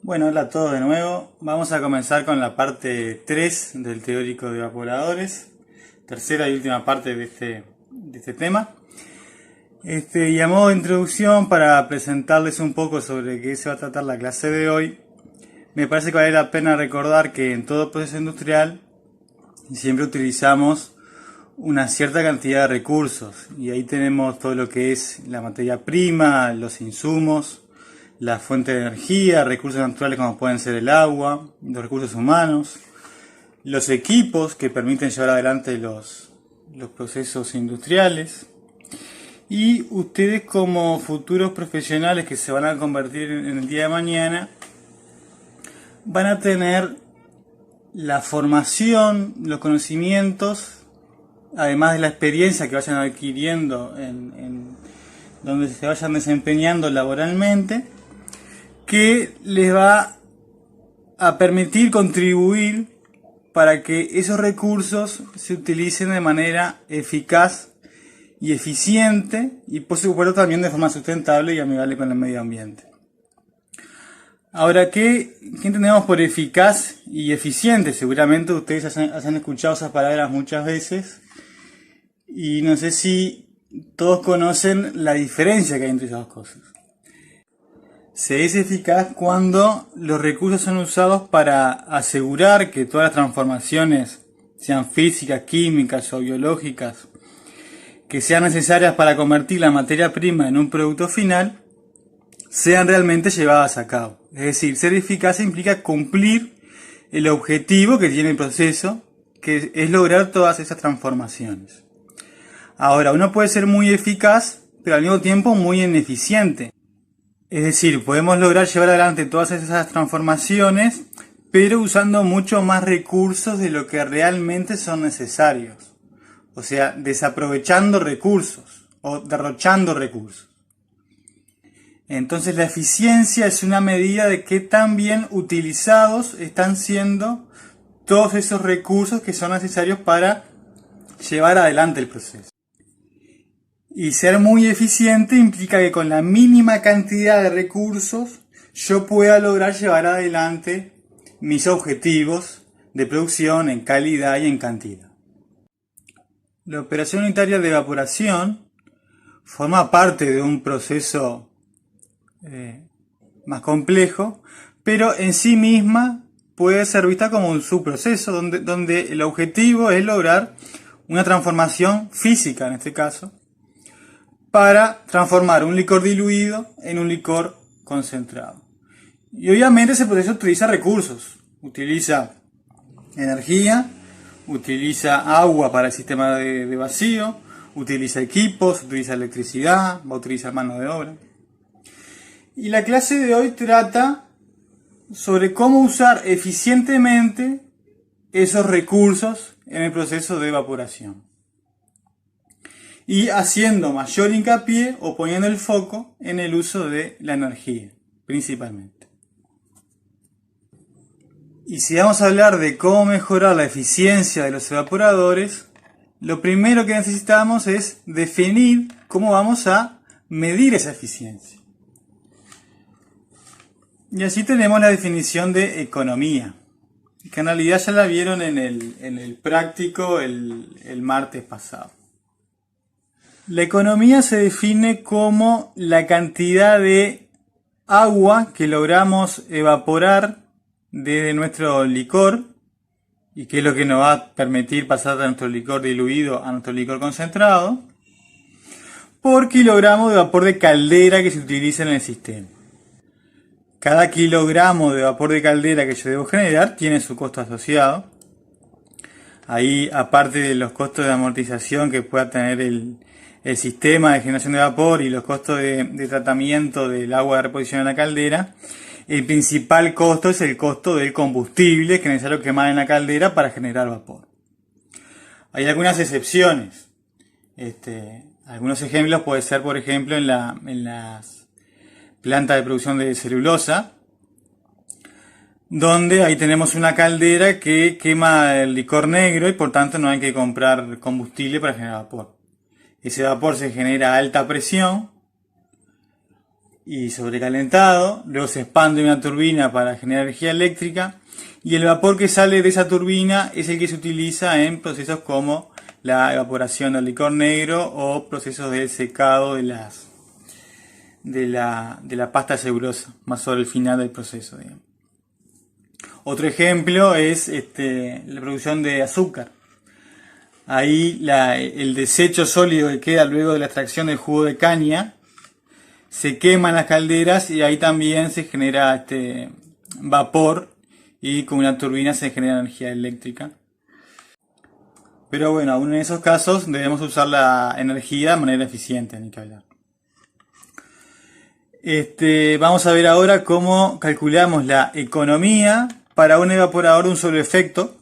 Bueno, hola a todos de nuevo. Vamos a comenzar con la parte 3 del teórico de evaporadores. Tercera y última parte de este tema. Y a modo de introducción, para presentarles un poco sobre qué se va a tratar la clase de hoy, me parece que vale la pena recordar que en todo proceso industrial siempre utilizamos una cierta cantidad de recursos. Y ahí tenemos todo lo que es la materia prima, los insumos, la fuente de energía, recursos naturales como pueden ser el agua, los recursos humanos, los equipos que permiten llevar adelante los procesos industriales. Y ustedes como futuros profesionales que se van a convertir en el día de mañana, van a tener la formación, los conocimientos, además de la experiencia que vayan adquiriendo en donde se vayan desempeñando laboralmente, que les va a permitir contribuir para que esos recursos se utilicen de manera eficaz y eficiente y por supuesto también de forma sustentable y amigable con el medio ambiente. Ahora, ¿qué entendemos por eficaz y eficiente? Seguramente ustedes han escuchado esas palabras muchas veces y no sé si todos conocen la diferencia que hay entre esas dos cosas. Se es eficaz cuando los recursos son usados para asegurar que todas las transformaciones, sean físicas, químicas o biológicas, que sean necesarias para convertir la materia prima en un producto final, sean realmente llevadas a cabo. Es decir, ser eficaz implica cumplir el objetivo que tiene el proceso, que es lograr todas esas transformaciones. Ahora, uno puede ser muy eficaz, pero al mismo tiempo muy ineficiente. Es decir, podemos lograr llevar adelante todas esas transformaciones, pero usando mucho más recursos de lo que realmente son necesarios. O sea, desaprovechando recursos o derrochando recursos. Entonces la eficiencia es una medida de qué tan bien utilizados están siendo todos esos recursos que son necesarios para llevar adelante el proceso. Y ser muy eficiente implica que con la mínima cantidad de recursos yo pueda lograr llevar adelante mis objetivos de producción en calidad y en cantidad. La operación unitaria de evaporación forma parte de un proceso más complejo, pero en sí misma puede ser vista como un subproceso donde el objetivo es lograr una transformación física en este caso, para transformar un licor diluido en un licor concentrado. Y obviamente ese proceso utiliza recursos, utiliza energía, utiliza agua para el sistema de vacío, utiliza equipos, utiliza electricidad, va a utilizar mano de obra. Y la clase de hoy trata sobre cómo usar eficientemente esos recursos en el proceso de evaporación. Y haciendo mayor hincapié o poniendo el foco en el uso de la energía, principalmente. Y si vamos a hablar de cómo mejorar la eficiencia de los evaporadores, lo primero que necesitamos es definir cómo vamos a medir esa eficiencia. Y así tenemos la definición de economía, que en realidad ya la vieron en el práctico el martes pasado. La economía se define como la cantidad de agua que logramos evaporar desde nuestro licor, y que es lo que nos va a permitir pasar de nuestro licor diluido a nuestro licor concentrado, por kilogramo de vapor de caldera que se utiliza en el sistema. Cada kilogramo de vapor de caldera que yo debo generar tiene su costo asociado. Ahí, aparte de los costos de amortización que pueda tener el sistema de generación de vapor y los costos de tratamiento del agua de reposición en la caldera, el principal costo es el costo del combustible que es necesario quemar en la caldera para generar vapor. Hay algunas excepciones. Algunos ejemplos puede ser, por ejemplo, en las plantas de producción de celulosa, donde ahí tenemos una caldera que quema el licor negro y por tanto no hay que comprar combustible para generar vapor. Ese vapor se genera a alta presión y sobrecalentado, luego se expande una turbina para generar energía eléctrica, y el vapor que sale de esa turbina es el que se utiliza en procesos como la evaporación del licor negro o procesos de secado de la pasta celulosa, más sobre el final del proceso, digamos. Otro ejemplo es la producción de azúcar. Ahí el desecho sólido que queda luego de la extracción del jugo de caña se quema en las calderas y ahí también se genera vapor y con una turbina se genera energía eléctrica. Pero bueno, aún en esos casos debemos usar la energía de manera eficiente, ni que hablar. Vamos a ver ahora cómo calculamos la economía para un evaporador de un solo efecto.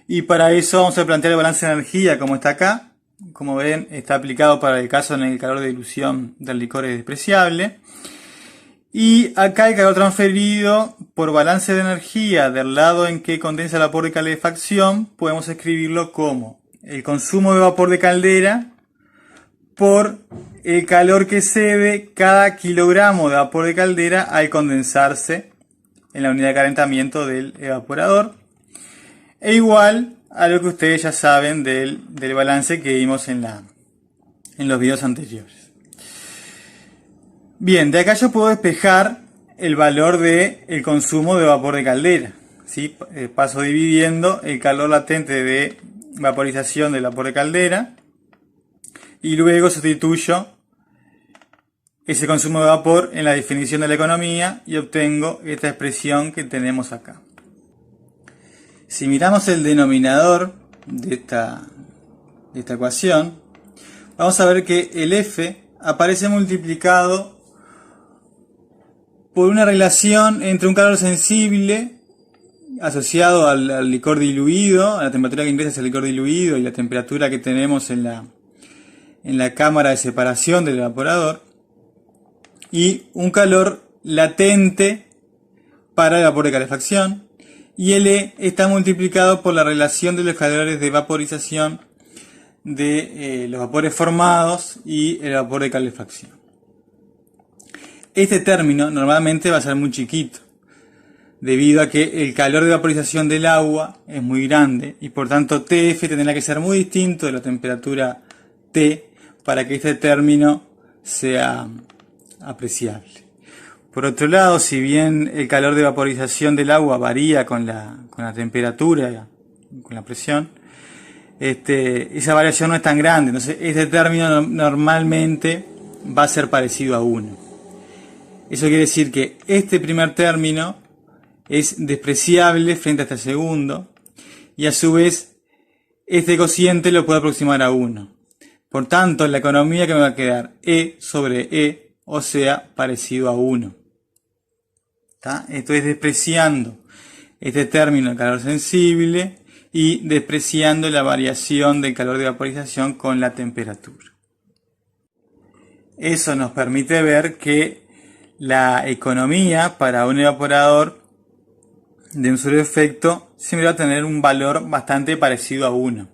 Y para eso vamos a plantear el balance de energía como está acá. Como ven, está aplicado para el caso en el calor de dilución del licor es despreciable. Y acá el calor transferido por balance de energía del lado en que condensa el vapor de calefacción, podemos escribirlo como el consumo de vapor de caldera por el calor que cede cada kilogramo de vapor de caldera al condensarse en la unidad de calentamiento del evaporador. E igual a lo que ustedes ya saben del balance que vimos en los videos anteriores. Bien, de acá yo puedo despejar el valor del consumo de vapor de caldera, ¿sí? Paso dividiendo el calor latente de vaporización del vapor de caldera y luego sustituyo ese consumo de vapor en la definición de la economía y obtengo esta expresión que tenemos acá. Si miramos el denominador de esta ecuación, vamos a ver que el F aparece multiplicado por una relación entre un calor sensible asociado al licor diluido, a la temperatura que ingresa el licor diluido y la temperatura que tenemos en la cámara de separación del evaporador, y un calor latente para el vapor de calefacción, y el E está multiplicado por la relación de los calores de vaporización de los vapores formados y el vapor de calefacción. Este término normalmente va a ser muy chiquito, debido a que el calor de vaporización del agua es muy grande y por tanto TF tendrá que ser muy distinto de la temperatura T para que este término sea apreciable. Por otro lado, si bien el calor de vaporización del agua varía con la temperatura, con la presión, esa variación no es tan grande, entonces este término normalmente va a ser parecido a 1. Eso quiere decir que este primer término es despreciable frente a este segundo y a su vez este cociente lo puedo aproximar a 1. Por tanto, la economía que me va a quedar E sobre E, o sea, parecido a 1. Esto es despreciando este término de calor sensible y despreciando la variación del calor de vaporización con la temperatura. Eso nos permite ver que la economía para un evaporador de un solo efecto siempre va a tener un valor bastante parecido a 1.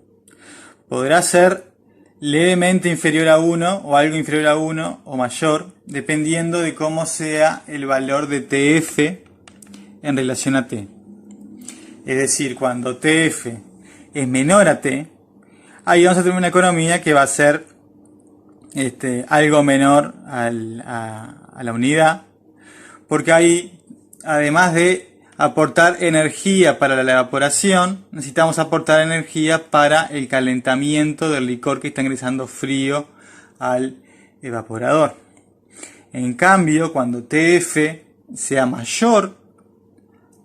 Podrá ser levemente inferior a 1 o algo inferior a 1 o mayor, dependiendo de cómo sea el valor de TF en relación a T. Es decir, cuando TF es menor a T, ahí vamos a tener una economía que va a ser algo menor a la unidad, porque ahí, además de aportar energía para la evaporación, necesitamos aportar energía para el calentamiento del licor que está ingresando frío al evaporador. En cambio, cuando TF sea mayor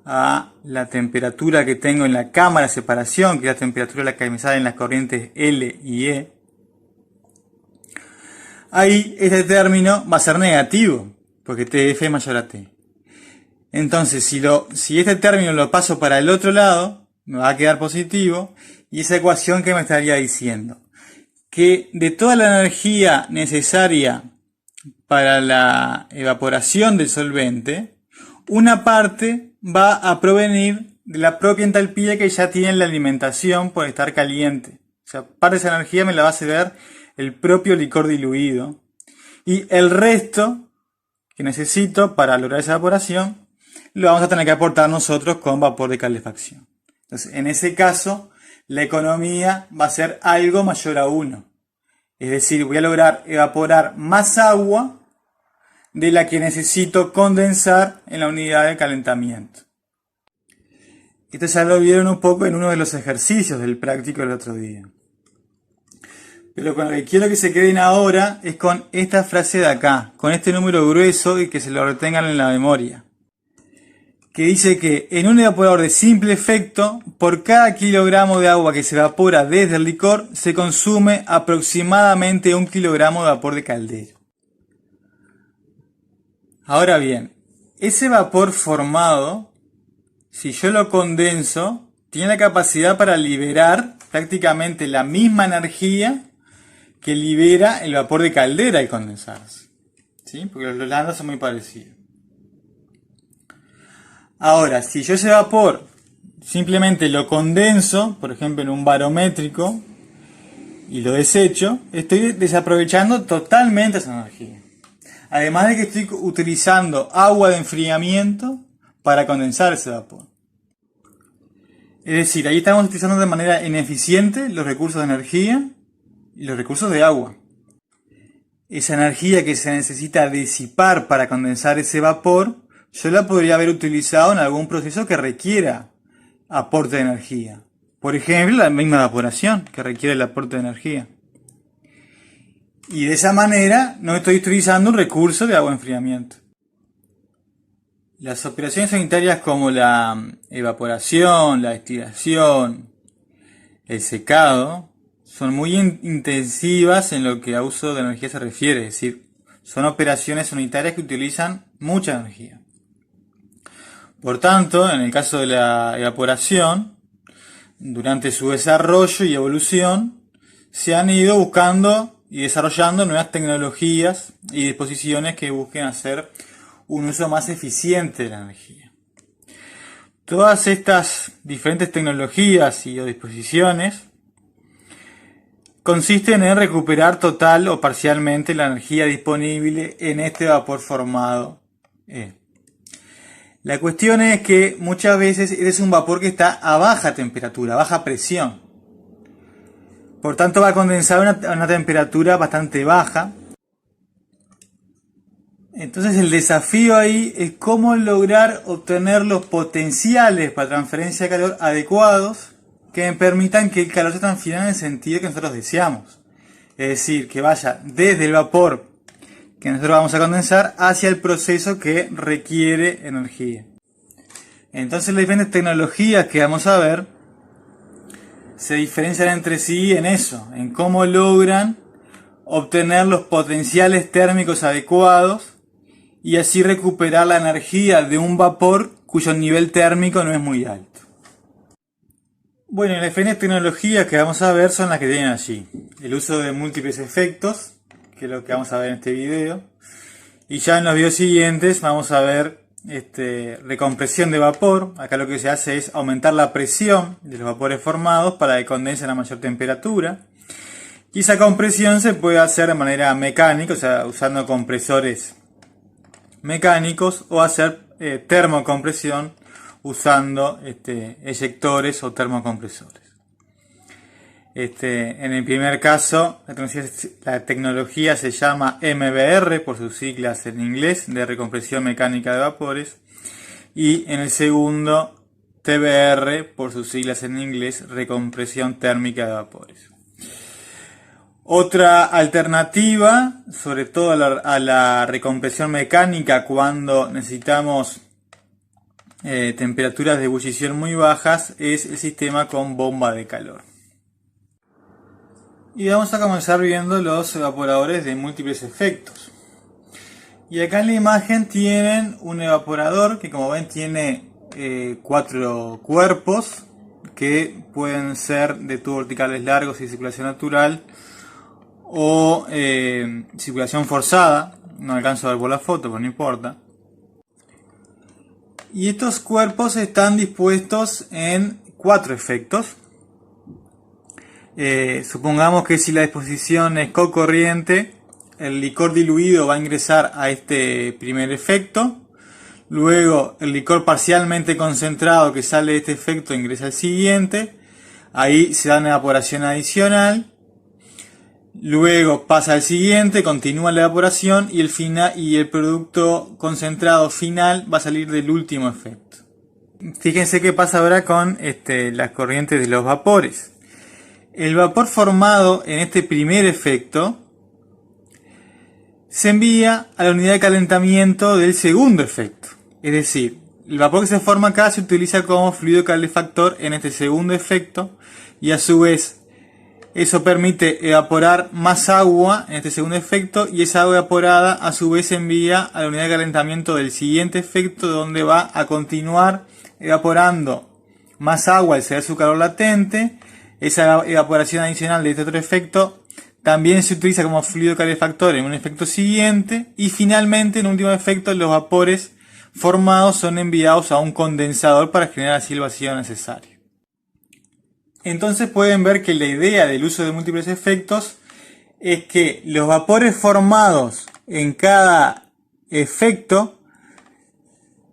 a la temperatura que tengo en la cámara de separación, que es la temperatura a la que me salen las corrientes L y E, ahí este término va a ser negativo, porque TF es mayor a T. Entonces, si este término lo paso para el otro lado, me va a quedar positivo, y esa ecuación que me estaría diciendo que de toda la energía necesaria para la evaporación del solvente, una parte va a provenir de la propia entalpía que ya tiene la alimentación por estar caliente. O sea, parte de esa energía me la va a ceder el propio licor diluido, y el resto que necesito para lograr esa evaporación, lo vamos a tener que aportar nosotros con vapor de calefacción. Entonces, en ese caso, la economía va a ser algo mayor a 1. Es decir, voy a lograr evaporar más agua de la que necesito condensar en la unidad de calentamiento. Esto ya lo vieron un poco en uno de los ejercicios del práctico del otro día. Pero con lo que quiero que se queden ahora es con esta frase de acá, con este número grueso y que se lo retengan en la memoria. Que dice que en un evaporador de simple efecto, por cada kilogramo de agua que se evapora desde el licor, se consume aproximadamente 1 kilogramo de vapor de caldero. Ahora bien, ese vapor formado, si yo lo condenso, tiene la capacidad para liberar prácticamente la misma energía que libera el vapor de caldera al condensarse. ¿Sí? Porque los landas son muy parecidos. Ahora, si yo ese vapor simplemente lo condenso, por ejemplo en un barométrico, y lo desecho, estoy desaprovechando totalmente esa energía. Además de que estoy utilizando agua de enfriamiento para condensar ese vapor. Es decir, ahí estamos utilizando de manera ineficiente los recursos de energía y los recursos de agua. Esa energía que se necesita disipar para condensar ese vapor, yo la podría haber utilizado en algún proceso que requiera aporte de energía. Por ejemplo, la misma evaporación que requiere el aporte de energía. Y de esa manera no estoy utilizando un recurso de agua de enfriamiento. Las operaciones sanitarias como la evaporación, la destilación, el secado, son muy intensivas en lo que a uso de energía se refiere, es decir, son operaciones unitarias que utilizan mucha energía. Por tanto, en el caso de la evaporación, durante su desarrollo y evolución, se han ido buscando y desarrollando nuevas tecnologías y disposiciones que busquen hacer un uso más eficiente de la energía. Todas estas diferentes tecnologías y disposiciones consisten en recuperar total o parcialmente la energía disponible en este vapor formado. La cuestión es que muchas veces es un vapor que está a baja temperatura, a baja presión. Por tanto va a condensar a una temperatura bastante baja. Entonces el desafío ahí es cómo lograr obtener los potenciales para transferencia de calor adecuados que me permitan que el calor se transfiera en el sentido que nosotros deseamos. Es decir, que vaya desde el vapor que nosotros vamos a condensar hacia el proceso que requiere energía. Entonces las diferentes tecnologías que vamos a ver se diferencian entre sí en eso, en cómo logran obtener los potenciales térmicos adecuados y así recuperar la energía de un vapor cuyo nivel térmico no es muy alto. Bueno, y las diferentes tecnologías que vamos a ver son las que tienen allí. El uso de múltiples efectos, que es lo que vamos a ver en este video. Y ya en los videos siguientes vamos a ver recompresión de vapor. Acá lo que se hace es aumentar la presión de los vapores formados para que condensen a mayor temperatura. Y esa compresión se puede hacer de manera mecánica, o sea, usando compresores mecánicos, o hacer termocompresión usando eyectores o termocompresores. En el primer caso, la tecnología se llama MBR, por sus siglas en inglés, de recompresión mecánica de vapores. Y en el segundo, TBR, por sus siglas en inglés, recompresión térmica de vapores. Otra alternativa, sobre todo a la recompresión mecánica, cuando necesitamos temperaturas de ebullición muy bajas, es el sistema con bomba de calor. Y vamos a comenzar viendo los evaporadores de múltiples efectos. Y acá en la imagen tienen un evaporador que, como ven, tiene 4 cuerpos que pueden ser de tubos verticales largos y circulación natural o circulación forzada. No alcanzo a ver por la foto, pero no importa. Y estos cuerpos están dispuestos en 4 efectos. Supongamos que si la disposición es cocorriente, el licor diluido va a ingresar a este primer efecto. Luego el licor parcialmente concentrado que sale de este efecto ingresa al siguiente. Ahí se da una evaporación adicional. Luego pasa al siguiente, continúa la evaporación y el producto concentrado final va a salir del último efecto. Fíjense qué pasa ahora con las corrientes de los vapores. El vapor formado en este primer efecto se envía a la unidad de calentamiento del segundo efecto. Es decir, el vapor que se forma acá se utiliza como fluido calefactor en este segundo efecto y a su vez eso permite evaporar más agua en este segundo efecto y esa agua evaporada a su vez se envía a la unidad de calentamiento del siguiente efecto donde va a continuar evaporando más agua al ceder su calor latente. Esa evaporación adicional de este otro efecto también se utiliza como fluido calefactor en un efecto siguiente y finalmente en último efecto los vapores formados son enviados a un condensador para generar así el vacío necesario. Entonces pueden ver que la idea del uso de múltiples efectos es que los vapores formados en cada efecto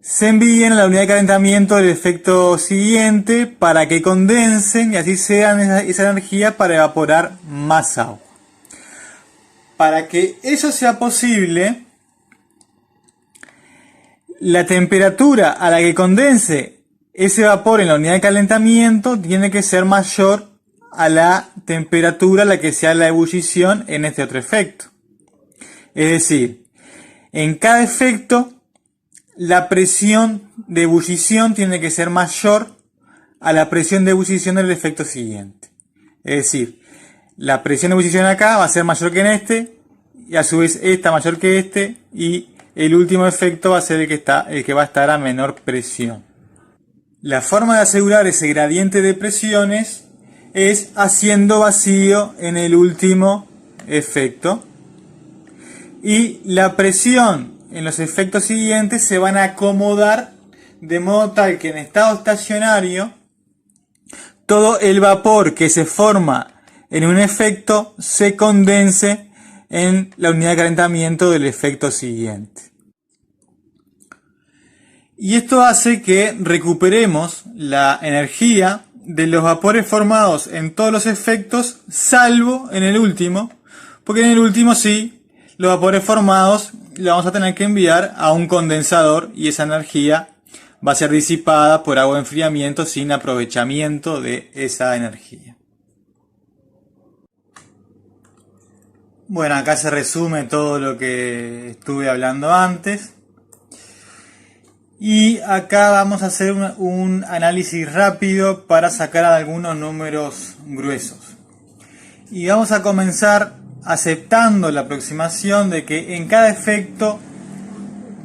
se envíen a la unidad de calentamiento del efecto siguiente para que condensen y así sean esa energía para evaporar más agua. Para que eso sea posible, la temperatura a la que condense ese vapor en la unidad de calentamiento tiene que ser mayor a la temperatura a la que sea la ebullición en este otro efecto. Es decir, en cada efecto la presión de ebullición tiene que ser mayor a la presión de ebullición del efecto siguiente. Es decir, la presión de ebullición acá va a ser mayor que en este y a su vez esta mayor que este y el último efecto va a ser el que va a estar a menor presión. La forma de asegurar ese gradiente de presiones es haciendo vacío en el último efecto y la presión en los efectos siguientes se van a acomodar de modo tal que en estado estacionario todo el vapor que se forma en un efecto se condense en la unidad de calentamiento del efecto siguiente. Y esto hace que recuperemos la energía de los vapores formados en todos los efectos, salvo en el último, porque en el último sí, los vapores formados los vamos a tener que enviar a un condensador y esa energía va a ser disipada por agua de enfriamiento sin aprovechamiento de esa energía. Bueno, acá se resume todo lo que estuve hablando antes. Y acá vamos a hacer un análisis rápido para sacar algunos números gruesos. Y vamos a comenzar aceptando la aproximación de que en cada efecto,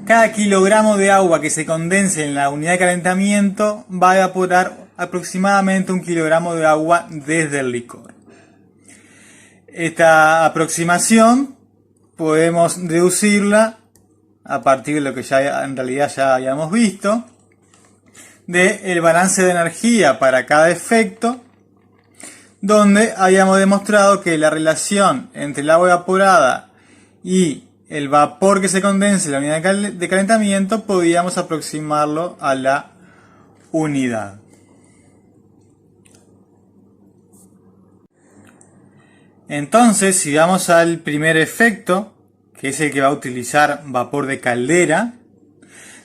cada kilogramo de agua que se condense en la unidad de calentamiento va a evaporar aproximadamente 1 kilogramo de agua desde el licor. Esta aproximación podemos deducirla a partir de lo que ya en realidad ya habíamos visto, del balance de energía para cada efecto, donde habíamos demostrado que la relación entre el agua evaporada y el vapor que se condensa en la unidad de calentamiento podíamos aproximarlo a la unidad. Entonces, si vamos al primer efecto, que es el que va a utilizar vapor de caldera,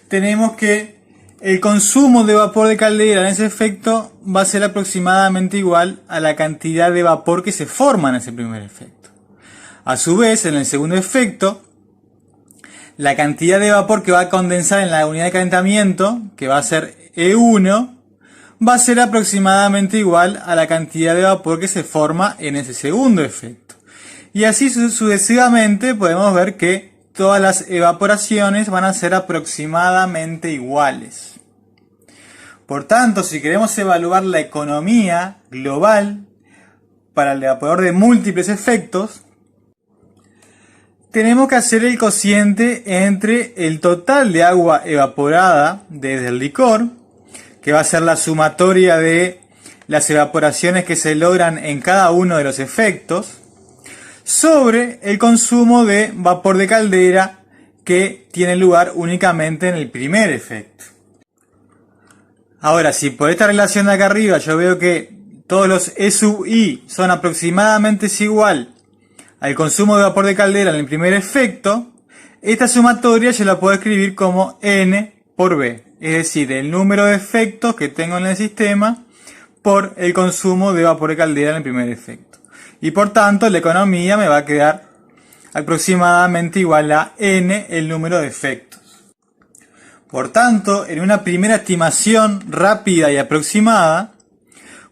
tenemos que el consumo de vapor de caldera en ese efecto va a ser aproximadamente igual a la cantidad de vapor que se forma en ese primer efecto. A su vez, en el segundo efecto, la cantidad de vapor que va a condensar en la unidad de calentamiento, que va a ser E1, va a ser aproximadamente igual a la cantidad de vapor que se forma en ese segundo efecto. Y así sucesivamente podemos ver que todas las evaporaciones van a ser aproximadamente iguales. Por tanto, si queremos evaluar la economía global para el evaporador de múltiples efectos, tenemos que hacer el cociente entre el total de agua evaporada desde el licor, que va a ser la sumatoria de las evaporaciones que se logran en cada uno de los efectos, sobre el consumo de vapor de caldera que tiene lugar únicamente en el primer efecto. Ahora, si por esta relación de acá arriba yo veo que todos los E sub I son aproximadamente igual al consumo de vapor de caldera en el primer efecto, esta sumatoria yo la puedo escribir como N por B, es decir, el número de efectos que tengo en el sistema por el consumo de vapor de caldera en el primer efecto. Y por tanto, la economía me va a quedar aproximadamente igual a N, el número de efectos. Por tanto, en una primera estimación rápida y aproximada,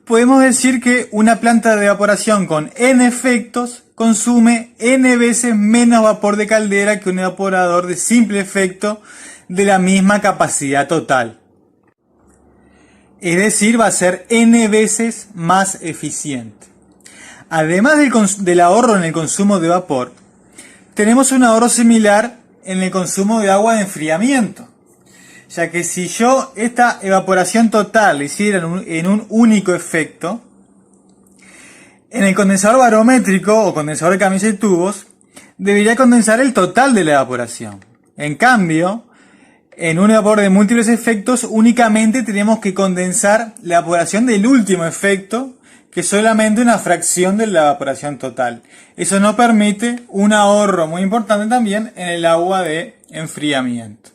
podemos decir que una planta de evaporación con N efectos consume N veces menos vapor de caldera que un evaporador de simple efecto de la misma capacidad total. Es decir, va a ser N veces más eficiente. Además del ahorro en el consumo de vapor, tenemos un ahorro similar en el consumo de agua de enfriamiento. Ya que si yo esta evaporación total la hiciera en un único efecto, en el condensador barométrico o condensador de camisa y tubos, debería condensar el total de la evaporación. En cambio, en un evaporador de múltiples efectos, únicamente tenemos que condensar la evaporación del último efecto, que es solamente una fracción de la evaporación total. Eso nos permite un ahorro muy importante también en el agua de enfriamiento.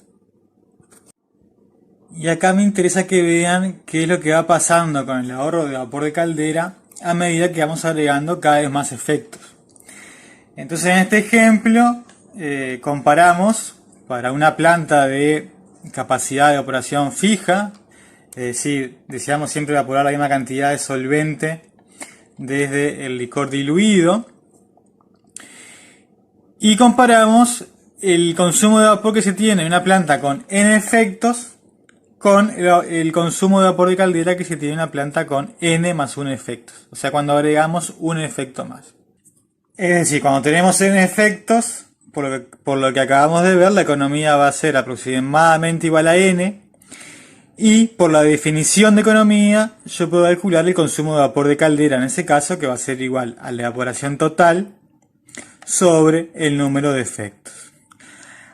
Y acá me interesa que vean qué es lo que va pasando con el ahorro de vapor de caldera a medida que vamos agregando cada vez más efectos. Entonces en este ejemplo comparamos para una planta de capacidad de evaporación fija, es decir, deseamos siempre evaporar la misma cantidad de solvente desde el licor diluido, y comparamos el consumo de vapor que se tiene en una planta con N efectos con el consumo de vapor de caldera que se tiene en una planta con N más 1 efectos. O sea, cuando agregamos un efecto más. Es decir, cuando tenemos N efectos, por lo que acabamos de ver, la economía va a ser aproximadamente igual a N. Y por la definición de economía, yo puedo calcular el consumo de vapor de caldera en ese caso, que va a ser igual a la evaporación total sobre el número de efectos.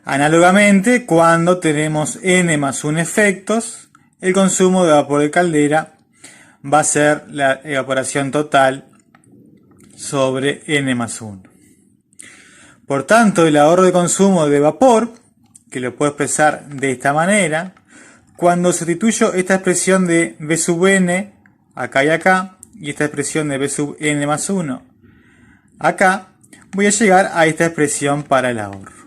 Análogamente, cuando tenemos N más 1 efectos, el consumo de vapor de caldera va a ser la evaporación total sobre N más 1. Por tanto, el ahorro de consumo de vapor, que lo puedo expresar de esta manera, cuando sustituyo esta expresión de V sub N acá y acá, y esta expresión de V sub N más 1 acá, voy a llegar a esta expresión para el ahorro.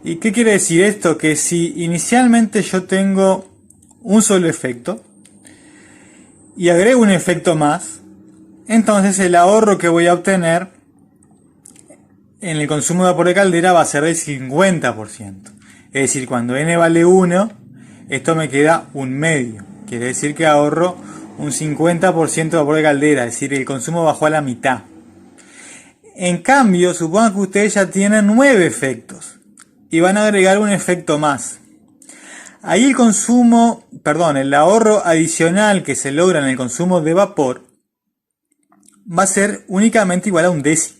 ¿Y qué quiere decir esto? Que si inicialmente yo tengo un solo efecto y agrego un efecto más, entonces el ahorro que voy a obtener en el consumo de vapor de caldera va a ser del 50%. Es decir, cuando N vale 1, esto me queda un medio. Quiere decir que ahorro un 50% de vapor de caldera, es decir, el consumo bajó a la mitad. En cambio, supongan que ustedes ya tienen 9 efectos y van a agregar un efecto más. Ahí el ahorro adicional que se logra en el consumo de vapor va a ser únicamente igual a un décimo.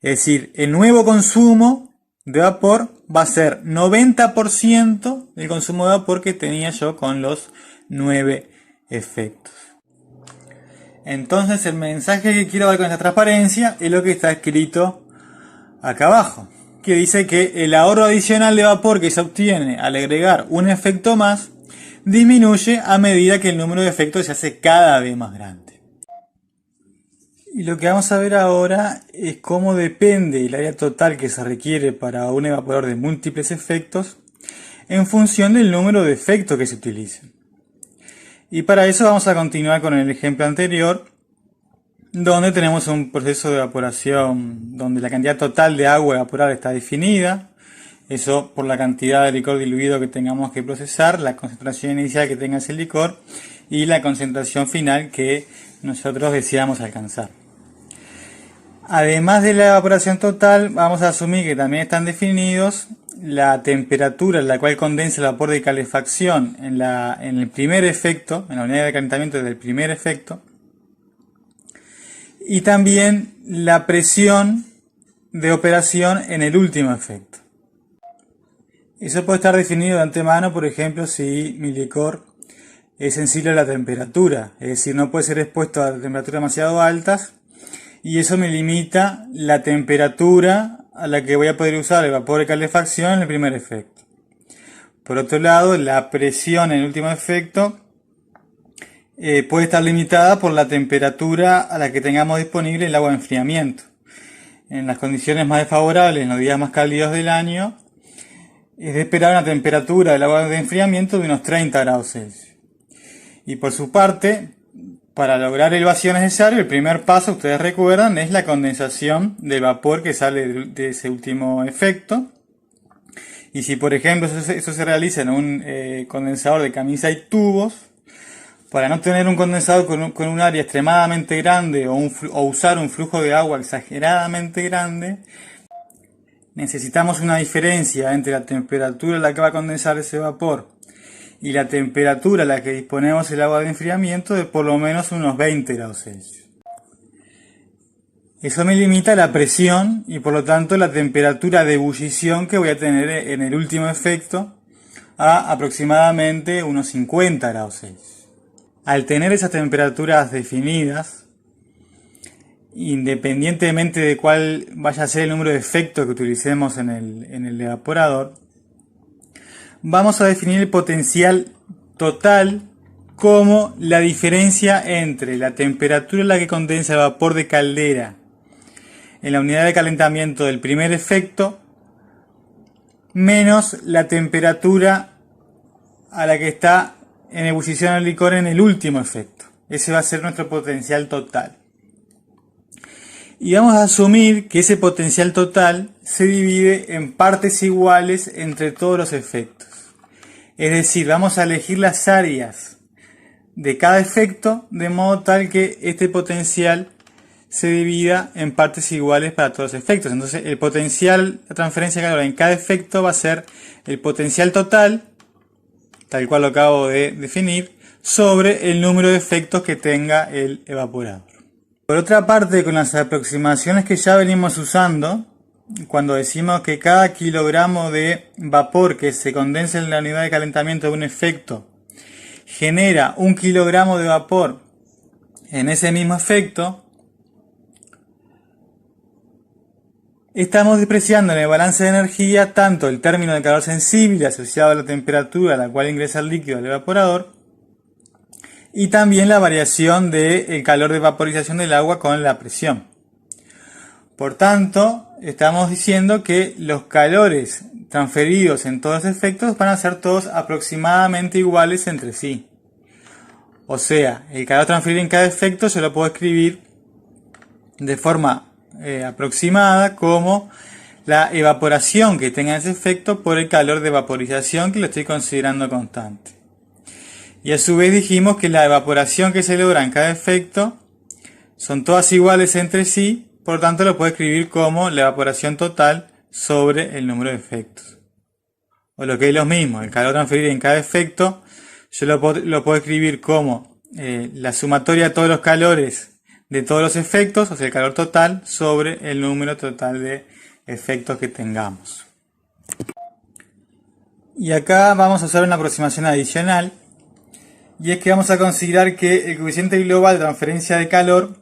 Es decir, el nuevo consumo de vapor va a ser 90% del consumo de vapor que tenía yo con los 9 efectos. Entonces el mensaje que quiero dar con esta transparencia es lo que está escrito acá abajo, que dice que el ahorro adicional de vapor que se obtiene al agregar un efecto más disminuye a medida que el número de efectos se hace cada vez más grande. Y lo que vamos a ver ahora es cómo depende el área total que se requiere para un evaporador de múltiples efectos en función del número de efectos que se utilicen. Y para eso vamos a continuar con el ejemplo anterior, donde tenemos un proceso de evaporación donde la cantidad total de agua evaporada está definida, eso por la cantidad de licor diluido que tengamos que procesar, la concentración inicial que tenga ese licor y la concentración final que nosotros deseamos alcanzar. Además de la evaporación total, vamos a asumir que también están definidos la temperatura en la cual condensa el vapor de calefacción en el primer efecto, en la unidad de calentamiento del primer efecto, y también la presión de operación en el último efecto. Eso puede estar definido de antemano, por ejemplo, si mi licor es sensible a la temperatura, es decir, no puede ser expuesto a temperaturas demasiado altas, y eso me limita la temperatura a la que voy a poder usar el vapor de calefacción en el primer efecto. Por otro lado, la presión en el último efecto puede estar limitada por la temperatura a la que tengamos disponible el agua de enfriamiento. En las condiciones más desfavorables, en los días más cálidos del año, es de esperar una temperatura del agua de enfriamiento de unos 30 grados Celsius. Y por su parte, para lograr el vacío necesario, el primer paso, ustedes recuerdan, es la condensación del vapor que sale de ese último efecto. Y si por ejemplo eso se realiza en un condensador de camisa y tubos, para no tener un condensador con un área extremadamente grande o usar un flujo de agua exageradamente grande, necesitamos una diferencia entre la temperatura a la que va a condensar ese vapor y la temperatura a la que disponemos el agua de enfriamiento de por lo menos unos 20 grados Celsius. Eso me limita la presión y por lo tanto la temperatura de ebullición que voy a tener en el último efecto a aproximadamente unos 50 grados Celsius. Al tener esas temperaturas definidas, independientemente de cuál vaya a ser el número de efectos que utilicemos en el evaporador, vamos a definir el potencial total como la diferencia entre la temperatura en la que condensa el vapor de caldera en la unidad de calentamiento del primer efecto menos la temperatura a la que está en ebullición el licor en el último efecto. Ese va a ser nuestro potencial total. Y vamos a asumir que ese potencial total se divide en partes iguales entre todos los efectos. Es decir, vamos a elegir las áreas de cada efecto de modo tal que este potencial se divida en partes iguales para todos los efectos. Entonces el potencial de transferencia de calor en cada efecto va a ser el potencial total, tal cual lo acabo de definir, sobre el número de efectos que tenga el evaporador. Por otra parte, con las aproximaciones que ya venimos usando, cuando decimos que cada kilogramo de vapor que se condensa en la unidad de calentamiento de un efecto genera 1 kilogramo de vapor en ese mismo efecto, estamos despreciando en el balance de energía tanto el término de calor sensible asociado a la temperatura a la cual ingresa el líquido al evaporador y también la variación del calor de vaporización del agua con la presión. Por tanto, estamos diciendo que los calores transferidos en todos los efectos van a ser todos aproximadamente iguales entre sí. O sea, el calor transferido en cada efecto yo lo puedo escribir de forma aproximada como la evaporación que tenga ese efecto por el calor de vaporización que lo estoy considerando constante. Y a su vez dijimos que la evaporación que se logra en cada efecto son todas iguales entre sí, por tanto lo puedo escribir como la evaporación total sobre el número de efectos. O lo que es lo mismo, el calor transferido en cada efecto yo lo puedo escribir como la sumatoria de todos los calores de todos los efectos, o sea el calor total, sobre el número total de efectos que tengamos. Y acá vamos a hacer una aproximación adicional, y es que vamos a considerar que el coeficiente global de transferencia de calor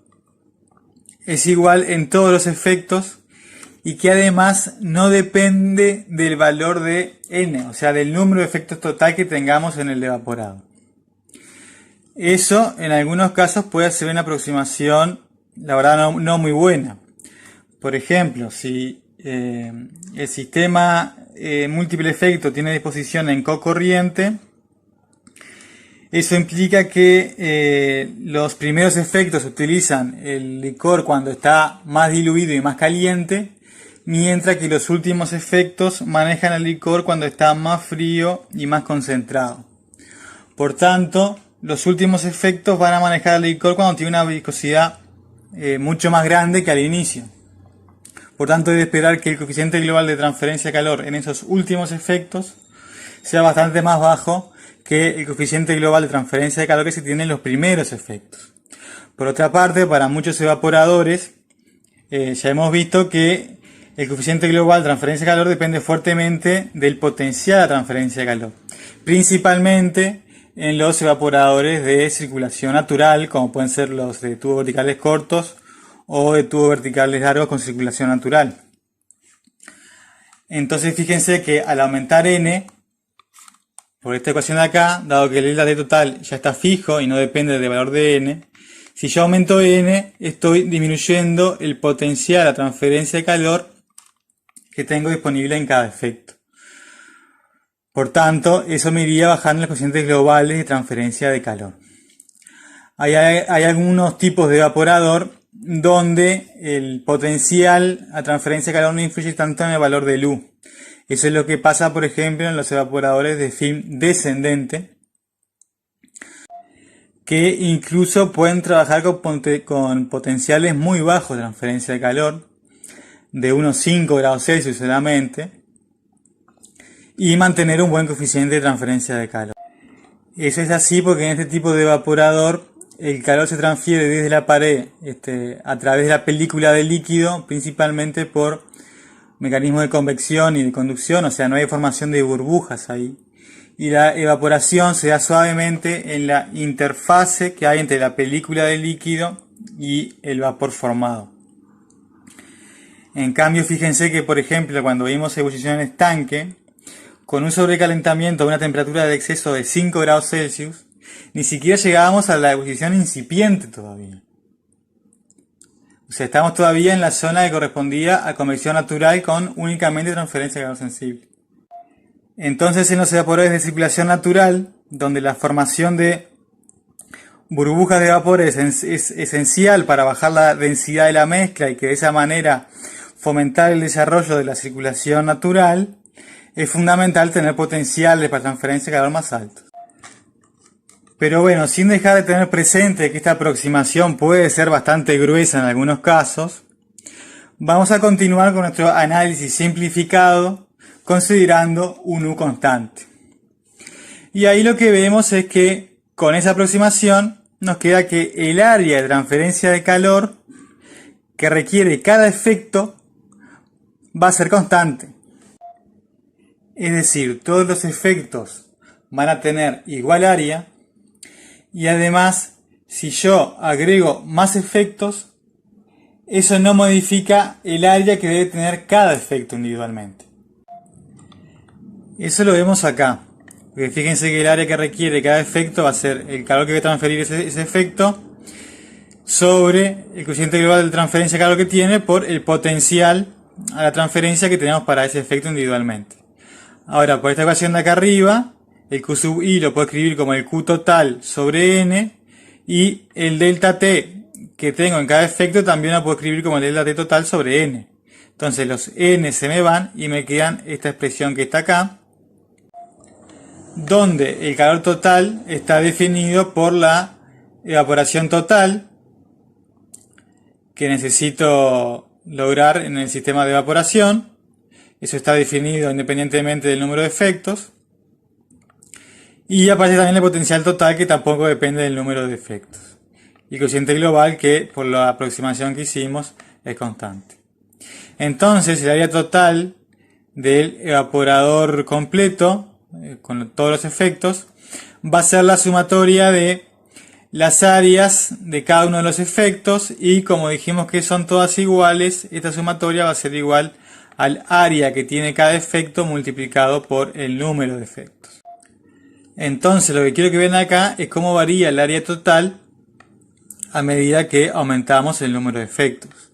es igual en todos los efectos y que además no depende del valor de n, o sea del número de efectos total que tengamos en el evaporado. Eso en algunos casos puede ser una aproximación, la verdad no muy buena. Por ejemplo, si el sistema múltiple efecto tiene disposición en cocorriente, eso implica que los primeros efectos utilizan el licor cuando está más diluido y más caliente, mientras que los últimos efectos manejan el licor cuando está más frío y más concentrado. Por tanto, los últimos efectos van a manejar el licor cuando tiene una viscosidad mucho más grande que al inicio. Por tanto, debe esperar que el coeficiente global de transferencia de calor en esos últimos efectos sea bastante más bajo que el coeficiente global de transferencia de calor que se tiene en los primeros efectos. Por otra parte, para muchos evaporadores, ya hemos visto que el coeficiente global de transferencia de calor depende fuertemente del potencial de transferencia de calor, principalmente en los evaporadores de circulación natural, como pueden ser los de tubos verticales cortos o de tubos verticales largos con circulación natural. Entonces fíjense que al aumentar n, por esta ecuación de acá, dado que el delta T total ya está fijo y no depende del valor de n, si yo aumento n, estoy disminuyendo el potencial de transferencia de calor que tengo disponible en cada efecto. Por tanto, eso me iría bajando los coeficientes globales de transferencia de calor. Hay algunos tipos de evaporador donde el potencial a transferencia de calor no influye tanto en el valor del U. Eso es lo que pasa, por ejemplo, en los evaporadores de film descendente, que incluso pueden trabajar con potenciales muy bajos de transferencia de calor, de unos 5 grados Celsius solamente, y mantener un buen coeficiente de transferencia de calor. Eso es así porque en este tipo de evaporador el calor se transfiere desde la pared a través de la película del líquido, principalmente por mecanismos de convección y de conducción, o sea, no hay formación de burbujas ahí. Y la evaporación se da suavemente en la interfase que hay entre la película del líquido y el vapor formado. En cambio, fíjense que, por ejemplo, cuando vimos ebullición en estanque, con un sobrecalentamiento a una temperatura de exceso de 5 grados Celsius, ni siquiera llegábamos a la ebullición incipiente todavía. O sea, estamos todavía en la zona que correspondía a convección natural con únicamente transferencia de calor sensible. Entonces, en los evaporadores de circulación natural, donde la formación de burbujas de vapor es esencial para bajar la densidad de la mezcla y que de esa manera fomentar el desarrollo de la circulación natural, es fundamental tener potenciales para transferencia de calor más altos. Pero bueno, sin dejar de tener presente que esta aproximación puede ser bastante gruesa en algunos casos, vamos a continuar con nuestro análisis simplificado considerando un U constante. Y ahí lo que vemos es que con esa aproximación nos queda que el área de transferencia de calor que requiere cada efecto va a ser constante. Es decir, todos los efectos van a tener igual área y además, si yo agrego más efectos, eso no modifica el área que debe tener cada efecto individualmente. Eso lo vemos acá. Porque fíjense que el área que requiere cada efecto va a ser el calor que va a transferir ese efecto sobre el coeficiente global de transferencia de calor que tiene por el potencial a la transferencia que tenemos para ese efecto individualmente. Ahora, por esta ecuación de acá arriba, el Q sub I lo puedo escribir como el Q total sobre N, y el delta T que tengo en cada efecto también lo puedo escribir como el delta T total sobre N. Entonces los N se me van y me quedan esta expresión que está acá, donde el calor total está definido por la evaporación total que necesito lograr en el sistema de evaporación. Eso está definido independientemente del número de efectos. Y aparece también el potencial total, que tampoco depende del número de efectos. Y el cociente global, que por la aproximación que hicimos es constante. Entonces el área total del evaporador completo, con todos los efectos, va a ser la sumatoria de las áreas de cada uno de los efectos, y como dijimos que son todas iguales, esta sumatoria va a ser igual al área que tiene cada efecto multiplicado por el número de efectos. Entonces lo que quiero que vean acá es cómo varía el área total a medida que aumentamos el número de efectos.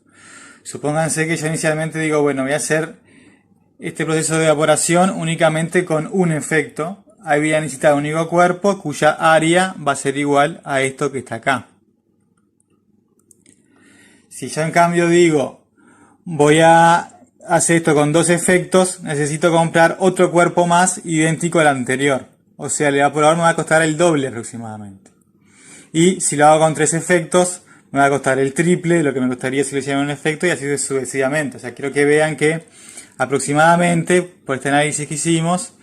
Supónganse que yo inicialmente digo, bueno, voy a hacer este proceso de evaporación únicamente con un efecto. Ahí voy a necesitar un único cuerpo cuya área va a ser igual a esto que está acá. Si yo en cambio digo, voy a hacer esto con dos efectos, necesito comprar otro cuerpo más idéntico al anterior. O sea, el evaporador me va a costar el doble aproximadamente. Y si lo hago con tres efectos, me va a costar el triple de lo que me costaría si lo hiciera un efecto, y así sucesivamente. O sea, quiero que vean que aproximadamente, por este análisis que hicimos,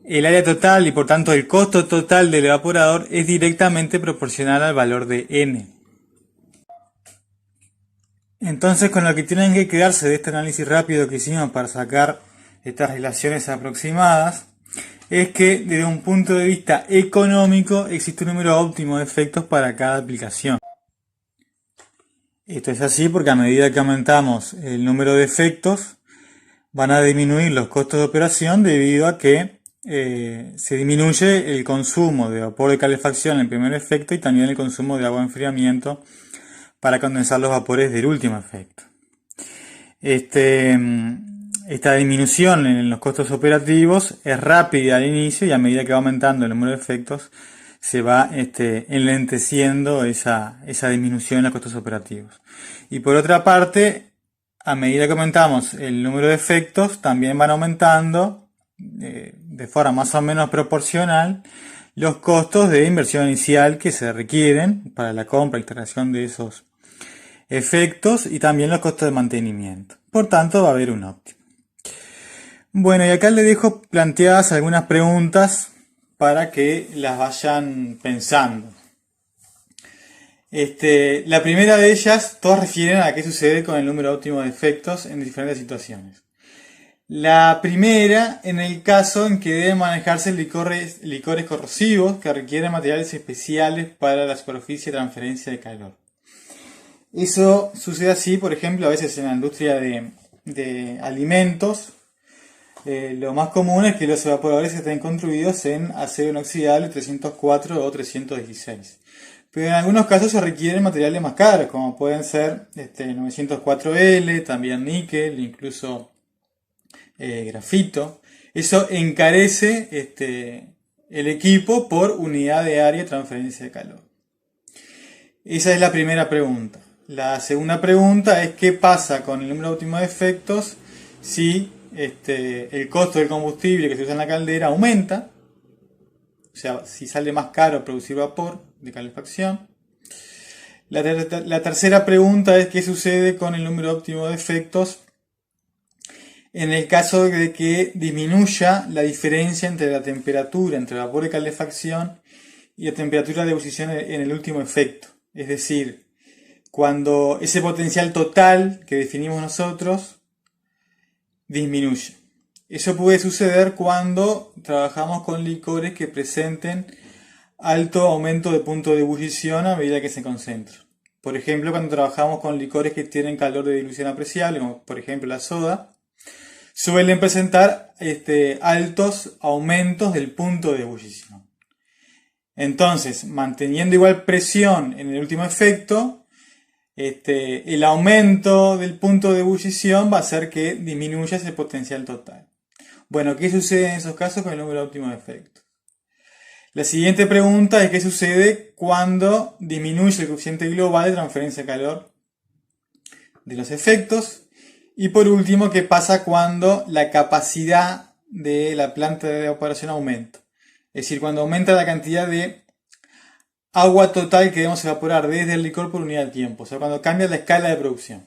el área total y por tanto el costo total del evaporador es directamente proporcional al valor de N. Entonces, con lo que tienen que quedarse de este análisis rápido que hicimos para sacar estas relaciones aproximadas, es que desde un punto de vista económico existe un número óptimo de efectos para cada aplicación. Esto es así porque a medida que aumentamos el número de efectos, van a disminuir los costos de operación debido a que se disminuye el consumo de vapor de calefacción en el primer efecto y también el consumo de agua de enfriamiento para condensar los vapores del último efecto. Esta disminución en los costos operativos es rápida al inicio y a medida que va aumentando el número de efectos se va enlenteciendo esa disminución en los costos operativos. Y por otra parte, a medida que aumentamos el número de efectos, también van aumentando de forma más o menos proporcional los costos de inversión inicial que se requieren para la compra e instalación de esos efectos y también los costos de mantenimiento. Por tanto, va a haber un óptimo. Bueno, y acá les dejo planteadas algunas preguntas para que las vayan pensando. La primera de ellas, todas refieren a qué sucede con el número óptimo de efectos en diferentes situaciones. La primera, en el caso en que deben manejarse licores corrosivos que requieren materiales especiales para la superficie de transferencia de calor. Eso sucede así, por ejemplo, a veces en la industria de alimentos. Lo más común es que los evaporadores estén construidos en acero inoxidable 304 o 316. Pero en algunos casos se requieren materiales más caros, como pueden ser 904L, también níquel, incluso grafito. Eso encarece el equipo por unidad de área de transferencia de calor. Esa es la primera pregunta. La segunda pregunta es qué pasa con el número óptimo de efectos si el costo del combustible que se usa en la caldera aumenta, o sea, si sale más caro producir vapor de calefacción. La tercera pregunta es qué sucede con el número óptimo de efectos en el caso de que disminuya la diferencia entre la temperatura entre el vapor de calefacción y la temperatura de ebullición en el último efecto. Es decir, cuando ese potencial total que definimos nosotros disminuye. Eso puede suceder cuando trabajamos con licores que presenten alto aumento de punto de ebullición a medida que se concentran. Por ejemplo, cuando trabajamos con licores que tienen calor de dilución apreciable, como por ejemplo la soda, suelen presentar altos aumentos del punto de ebullición. Entonces, manteniendo igual presión en el último efecto, el aumento del punto de ebullición va a hacer que disminuya ese potencial total. Bueno, ¿qué sucede en esos casos con el número óptimo de efectos? La siguiente pregunta es qué sucede cuando disminuye el coeficiente global de transferencia de calor de los efectos. Y por último, ¿qué pasa cuando la capacidad de la planta de evaporación aumenta? Es decir, cuando aumenta la cantidad de agua total que debemos evaporar desde el licor por unidad de tiempo. O sea, cuando cambia la escala de producción.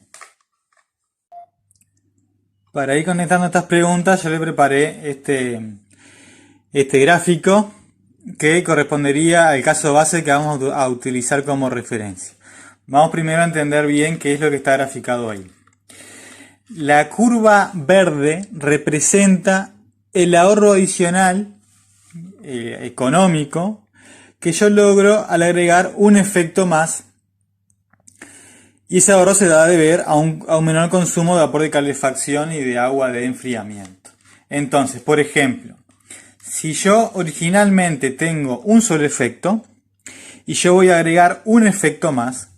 Para ir conectando estas preguntas, yo le preparé este gráfico que correspondería al caso base que vamos a utilizar como referencia. Vamos primero a entender bien qué es lo que está graficado ahí. La curva verde representa el ahorro adicional económico que yo logro al agregar un efecto más, y ese ahorro se da a deber a un menor consumo de vapor de calefacción y de agua de enfriamiento. Entonces, por ejemplo, si yo originalmente tengo un solo efecto y yo voy a agregar un efecto más,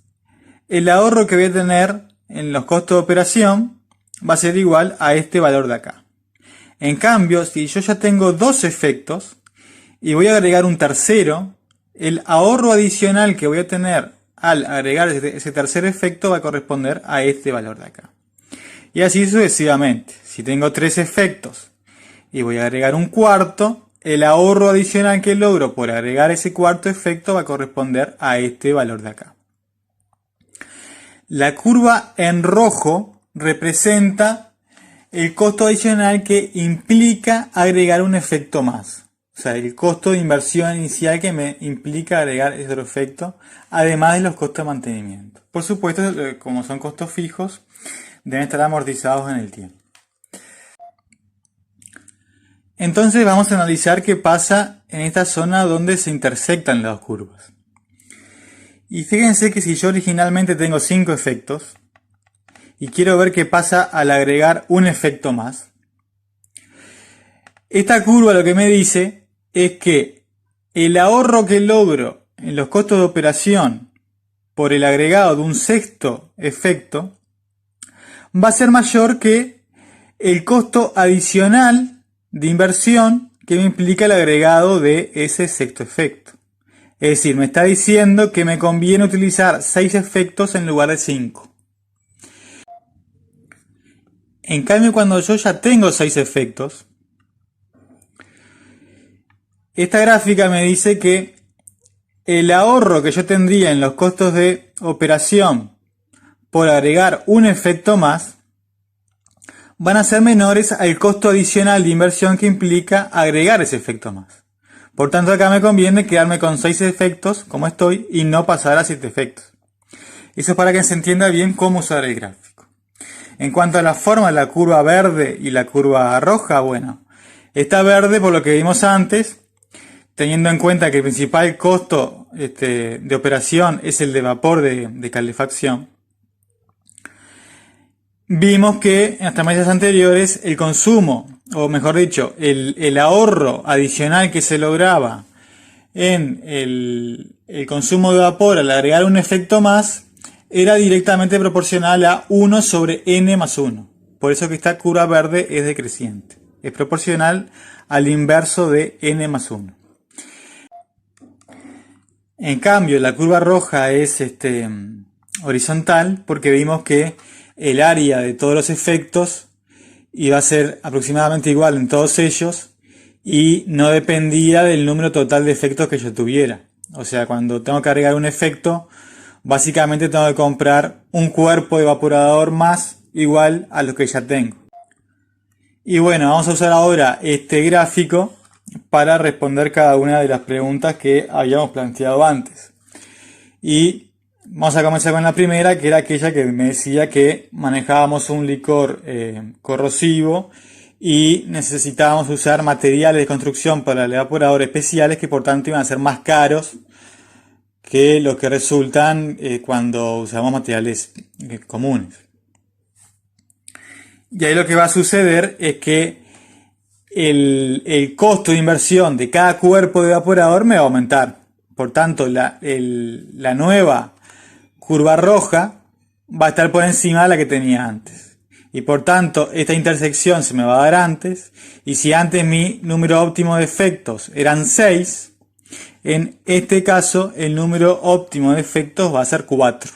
el ahorro que voy a tener en los costos de operación va a ser igual a este valor de acá. En cambio, si yo ya tengo dos efectos y voy a agregar un tercero, el ahorro adicional que voy a tener al agregar ese tercer efecto va a corresponder a este valor de acá. Y así sucesivamente. Si tengo tres efectos y voy a agregar un cuarto, el ahorro adicional que logro por agregar ese cuarto efecto va a corresponder a este valor de acá. La curva en rojo representa el costo adicional que implica agregar un efecto más. O O sea, el costo de inversión inicial que me implica agregar ese otro efecto, además de los costos de mantenimiento. Por supuesto, como son costos fijos, deben estar amortizados en el tiempo. Entonces vamos a analizar qué pasa en esta zona donde se intersectan las dos curvas. Y fíjense que si yo originalmente tengo 5 efectos y quiero ver qué pasa al agregar un efecto más, esta curva lo que me dice es que el ahorro que logro en los costos de operación por el agregado de un sexto efecto va a ser mayor que el costo adicional de inversión que me implica el agregado de ese sexto efecto. Es decir, me está diciendo que me conviene utilizar 6 efectos en lugar de 5. En cambio, cuando yo ya tengo 6 efectos, esta gráfica me dice que el ahorro que yo tendría en los costos de operación por agregar un efecto más van a ser menores al costo adicional de inversión que implica agregar ese efecto más. Por tanto, acá me conviene quedarme con 6 efectos, como estoy, y no pasar a 7 efectos. Eso es para que se entienda bien cómo usar el gráfico. En cuanto a la forma de la curva verde y la curva roja, bueno, esta verde, por lo que vimos antes, teniendo en cuenta que el principal costo de operación es el de vapor de calefacción, vimos que en las transferencias anteriores el consumo, o mejor dicho, el ahorro adicional que se lograba en el consumo de vapor al agregar un efecto más era directamente proporcional a 1 sobre n más 1. Por eso que esta curva verde es decreciente. Es proporcional al inverso de n más 1. En cambio, la curva roja es horizontal porque vimos que el área de todos los efectos iba a ser aproximadamente igual en todos ellos y no dependía del número total de efectos que yo tuviera. O sea, cuando tengo que agregar un efecto, básicamente tengo que comprar un cuerpo de evaporador más igual a lo que ya tengo. Y bueno, vamos a usar ahora este gráfico para responder cada una de las preguntas que habíamos planteado antes. Y vamos a comenzar con la primera, que era aquella que me decía que manejábamos un licor corrosivo y necesitábamos usar materiales de construcción para el evaporador especiales que por tanto iban a ser más caros que lo que resultan cuando usamos materiales comunes. Y ahí lo que va a suceder es que el costo de inversión de cada cuerpo de evaporador me va a aumentar. Por tanto, la nueva curva roja va a estar por encima de la que tenía antes. Y por tanto, esta intersección se me va a dar antes. Y si antes mi número óptimo de efectos eran 6, en este caso el número óptimo de efectos va a ser 4.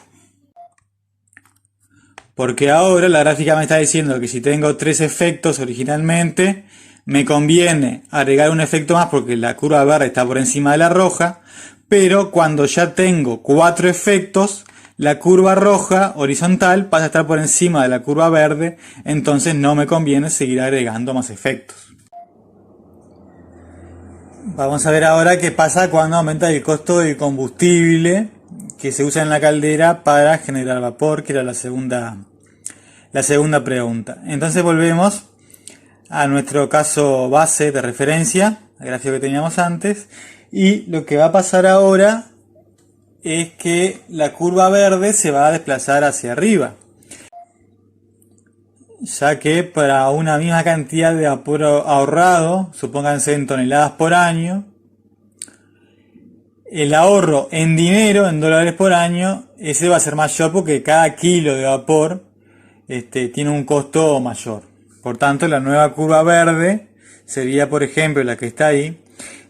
Porque ahora la gráfica me está diciendo que si tengo 3 efectos originalmente, me conviene agregar un efecto más porque la curva verde está por encima de la roja, pero cuando ya tengo 4 efectos, la curva roja horizontal pasa a estar por encima de la curva verde, entonces no me conviene seguir agregando más efectos. Vamos a ver ahora qué pasa cuando aumenta el costo del combustible que se usa en la caldera para generar vapor, que era la segunda pregunta. Entonces volvemos a nuestro caso base de referencia, el gráfico que teníamos antes, y lo que va a pasar ahora es que la curva verde se va a desplazar hacia arriba, ya que para una misma cantidad de vapor ahorrado, supónganse en toneladas por año, el ahorro en dinero, en dólares por año, ese va a ser mayor porque cada kilo de vapor tiene un costo mayor. Por tanto, la nueva curva verde sería, por ejemplo, la que está ahí.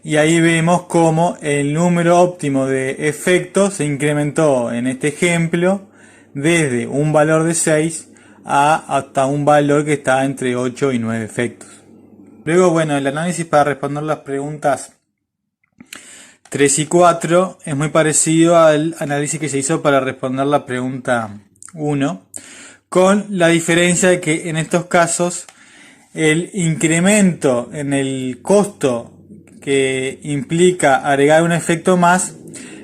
Y ahí vemos cómo el número óptimo de efectos se incrementó en este ejemplo desde un valor de 6 hasta un valor que está entre 8 y 9 efectos. Luego, bueno, el análisis para responder las preguntas 3 y 4 es muy parecido al análisis que se hizo para responder la pregunta 1, con la diferencia de que en estos casos el incremento en el costo que implica agregar un efecto más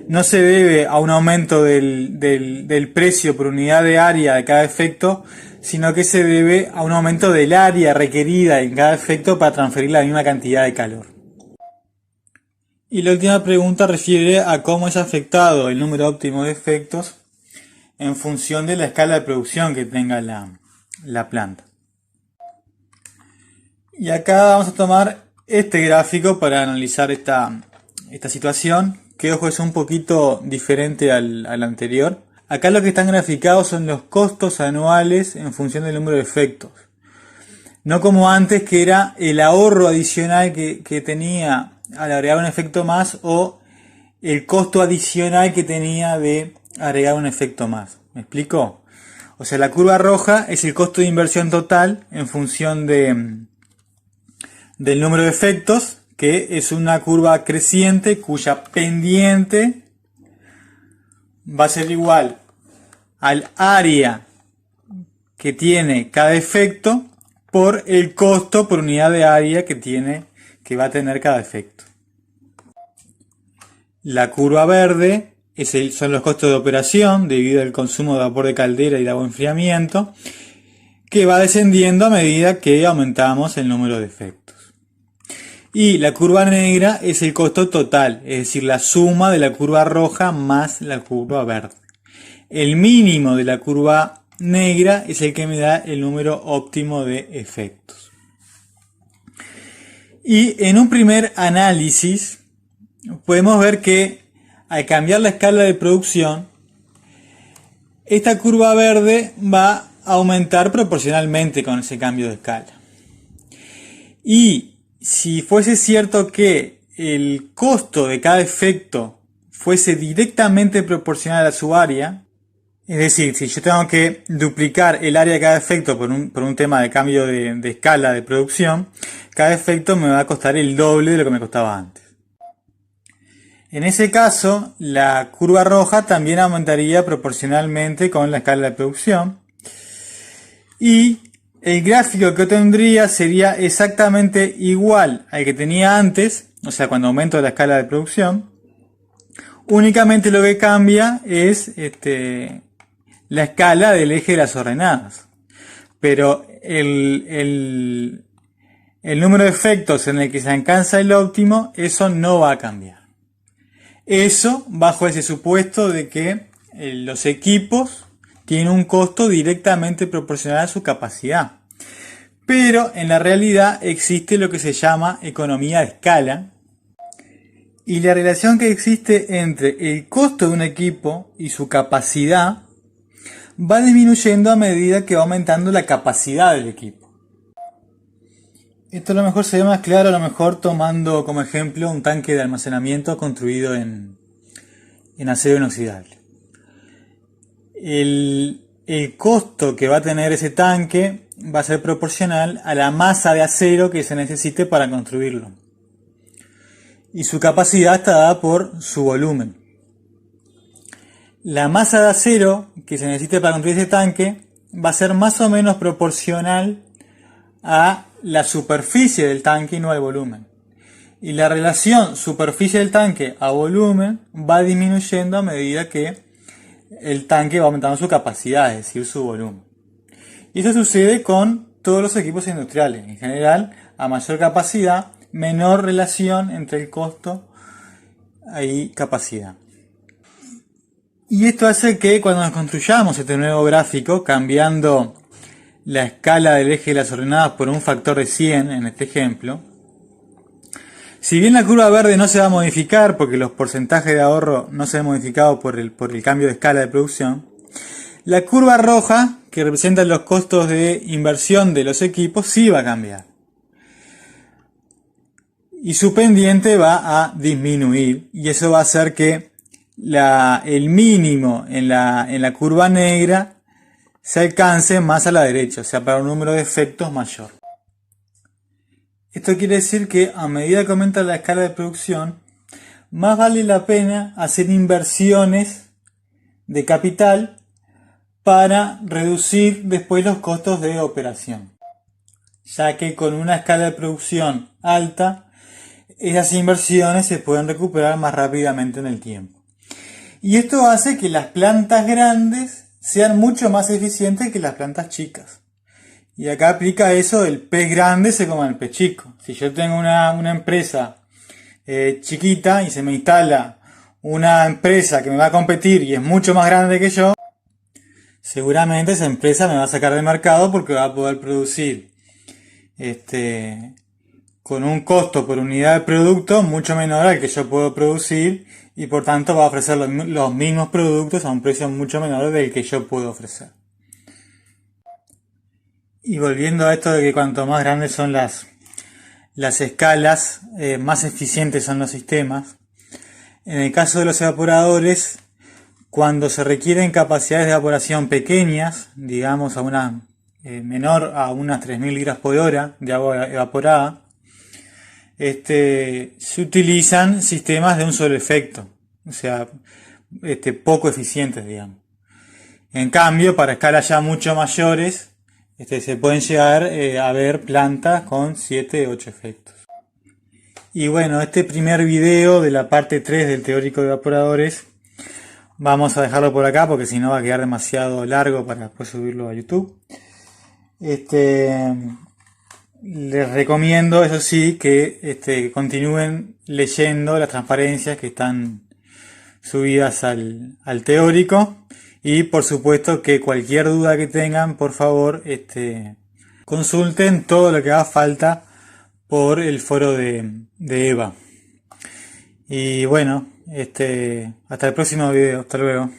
no se debe a un aumento del precio por unidad de área de cada efecto, sino que se debe a un aumento del área requerida en cada efecto para transferir la misma cantidad de calor. Y la última pregunta refiere a cómo es afectado el número óptimo de efectos en función de la escala de producción que tenga la planta. Y acá vamos a tomar este gráfico para analizar esta situación, que ojo es un poquito diferente al anterior. Acá lo que están graficados son los costos anuales en función del número de efectos. No como antes, que era el ahorro adicional que tenía al agregar un efecto más, o el costo adicional que tenía de agregar un efecto más. ¿Me explico? O sea, la curva roja es el costo de inversión total en función del número de efectos, que es una curva creciente cuya pendiente va a ser igual al área que tiene cada efecto por el costo por unidad de área que va a tener cada efecto. La curva verde son los costos de operación debido al consumo de vapor de caldera y de agua de enfriamiento, que va descendiendo a medida que aumentamos el número de efectos. Y la curva negra es el costo total, es decir, la suma de la curva roja más la curva verde. El mínimo de la curva negra es el que me da el número óptimo de efectos. Y en un primer análisis podemos ver que al cambiar la escala de producción, esta curva verde va a aumentar proporcionalmente con ese cambio de escala. Y si fuese cierto que el costo de cada efecto fuese directamente proporcional a su área, es decir, si yo tengo que duplicar el área de cada efecto por un tema de cambio de escala de producción, cada efecto me va a costar el doble de lo que me costaba antes. En ese caso, la curva roja también aumentaría proporcionalmente con la escala de producción. Y el gráfico que obtendría sería exactamente igual al que tenía antes, o sea, cuando aumento la escala de producción. Únicamente lo que cambia es la escala del eje de las ordenadas. Pero el número de efectos en el que se alcanza el óptimo, eso no va a cambiar. Eso bajo ese supuesto de que los equipos tienen un costo directamente proporcional a su capacidad. Pero en la realidad existe lo que se llama economía de escala. Y la relación que existe entre el costo de un equipo y su capacidad va disminuyendo a medida que va aumentando la capacidad del equipo. Esto a lo mejor se ve más claro, a lo mejor tomando como ejemplo un tanque de almacenamiento construido en acero inoxidable. El costo que va a tener ese tanque va a ser proporcional a la masa de acero que se necesite para construirlo. Y su capacidad está dada por su volumen. La masa de acero que se necesite para construir ese tanque va a ser más o menos proporcional a la superficie del tanque y no al volumen. Y la relación superficie del tanque a volumen va disminuyendo a medida que el tanque va aumentando su capacidad, es decir, su volumen. Y eso sucede con todos los equipos industriales. En general, a mayor capacidad, menor relación entre el costo y capacidad. Y esto hace que cuando nos construyamos este nuevo gráfico, cambiando la escala del eje de las ordenadas por un factor de 100 en este ejemplo, si bien la curva verde no se va a modificar porque los porcentajes de ahorro no se han modificado por el cambio de escala de producción, la curva roja, que representa los costos de inversión de los equipos, sí va a cambiar. Y su pendiente va a disminuir, y eso va a hacer que el mínimo en la curva negra se alcance más a la derecha, o sea, para un número de efectos mayor. Esto quiere decir que a medida que aumenta la escala de producción, más vale la pena hacer inversiones de capital para reducir después los costos de operación, ya que con una escala de producción alta esas inversiones se pueden recuperar más rápidamente en el tiempo. Y esto hace que las plantas grandes sean mucho más eficientes que las plantas chicas. Y acá aplica eso, el pez grande se come el pez chico. Si yo tengo una empresa chiquita y se me instala una empresa que me va a competir y es mucho más grande que yo, seguramente esa empresa me va a sacar del mercado porque va a poder producir con un costo por unidad de producto mucho menor al que yo puedo producir y por tanto va a ofrecer los mismos productos a un precio mucho menor del que yo puedo ofrecer. Y volviendo a esto de que cuanto más grandes son las escalas, más eficientes son los sistemas. En el caso de los evaporadores, cuando se requieren capacidades de evaporación pequeñas, digamos a una menor a unas 3.000 litros por hora de agua evaporada, se utilizan sistemas de un solo efecto, o sea, poco eficientes, digamos. En cambio, para escalas ya mucho mayores, se pueden llegar a ver plantas con 7 u 8 efectos. Y bueno, este primer video de la parte 3 del teórico de evaporadores vamos a dejarlo por acá porque si no va a quedar demasiado largo para después subirlo a YouTube. Les recomiendo, eso sí, que continúen leyendo las transparencias que están subidas al teórico. Y por supuesto que cualquier duda que tengan, por favor, consulten todo lo que haga falta por el foro de EVA. Y bueno, hasta el próximo video. Hasta luego.